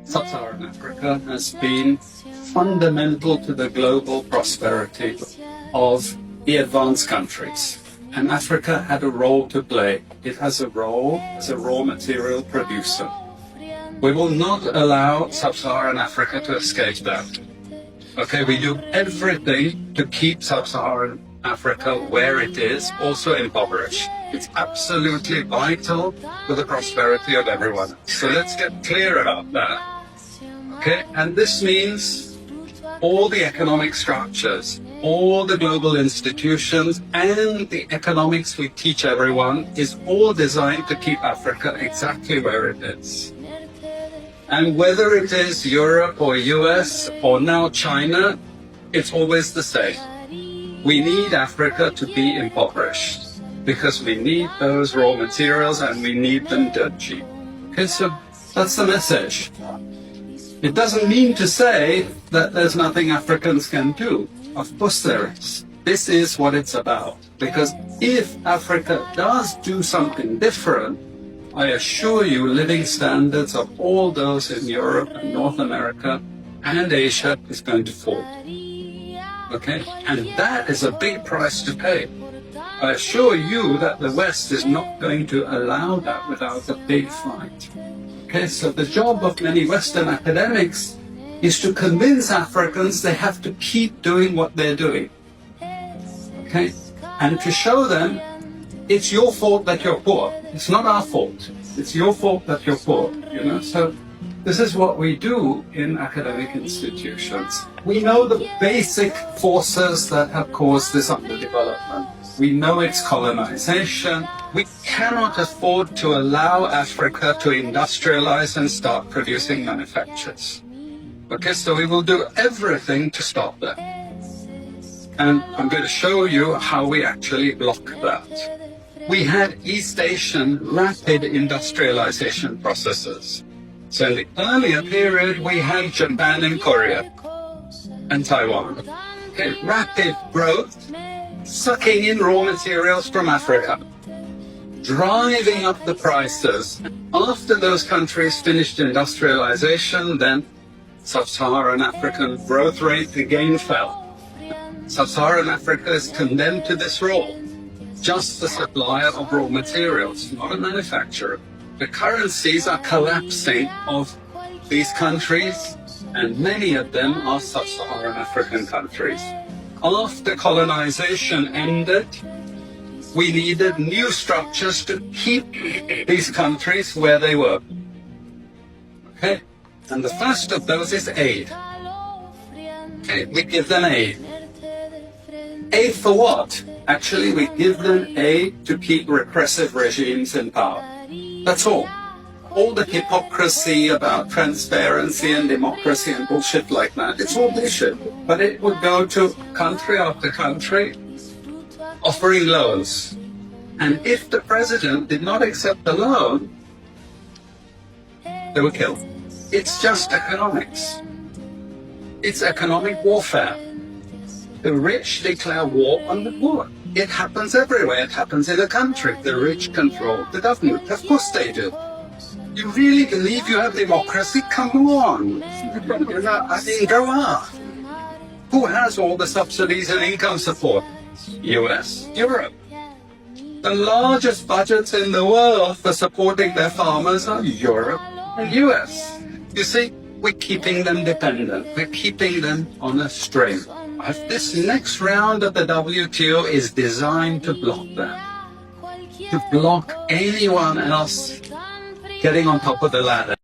Sub-Saharan Africa has been fundamental to the global prosperity of the advanced countries. And Africa had a role to play. It has a role as a raw material producer. We will not allow Sub-Saharan Africa to escape that. Okay, we do everything to keep Sub-Saharan Africa where it is, also impoverished. It's absolutely vital for the prosperity of everyone. So let's get clear about that. Okay, and this means all the economic structures, all the global institutions, and the economics we teach everyone is all designed to keep Africa exactly where it is. And whether it is Europe or US or now China, it's always the same. We need Africa to be impoverished because we need those raw materials and we need them dirt cheap. Okay, so that's the message. It doesn't mean to say that there's nothing Africans can do. Of course there is. This is what it's about. Because if Africa does do something different, I assure you living standards of all those in Europe and North America and Asia is going to fall. Okay? And that is a big price to pay. I assure you that the West is not going to allow that without a big fight. Okay, so the job of many Western academics is to convince Africans they have to keep doing what they're doing. Okay? And to show them it's your fault that you're poor. It's not our fault. It's your fault that you're poor. You know? So this is what we do in academic institutions. We know the basic forces that have caused this underdevelopment. We know it's colonization. We cannot afford to allow Africa to industrialize and start producing manufactures. Okay, so we will do everything to stop that. And I'm going to show you how we actually block that. We had East Asian rapid industrialization processes. So in the earlier period, we had Japan and Korea and Taiwan. Okay, rapid growth, sucking in raw materials from Africa, driving up the prices. After those countries finished industrialization, then Sub-Saharan African growth rate again fell. Sub-Saharan Africa is condemned to this role, just the supplier of raw materials, not a manufacturer. The currencies are collapsing of these countries, and many of them are Sub-Saharan African countries. After colonization ended, we needed new structures to keep these countries where they were. Okay? And the first of those is aid. Okay, we give them aid. Aid for what? Actually, we give them aid to keep repressive regimes in power. That's all. All the hypocrisy about transparency and democracy and bullshit like that, it's all bullshit. But it would go to country after country offering loans. And if the president did not accept the loan, they were killed. It's just economics. It's economic warfare. The rich declare war on the poor. It happens everywhere. It happens in a country. The rich control the government. Of course they do. You really believe you have democracy? Come on. I mean, go on. Who has all the subsidies and income support? US, Europe. The largest budgets in the world for supporting their farmers are Europe and US. You see, we're keeping them dependent. We're keeping them on a string. This next round of the WTO is designed to block that. To block anyone else getting on top of the ladder.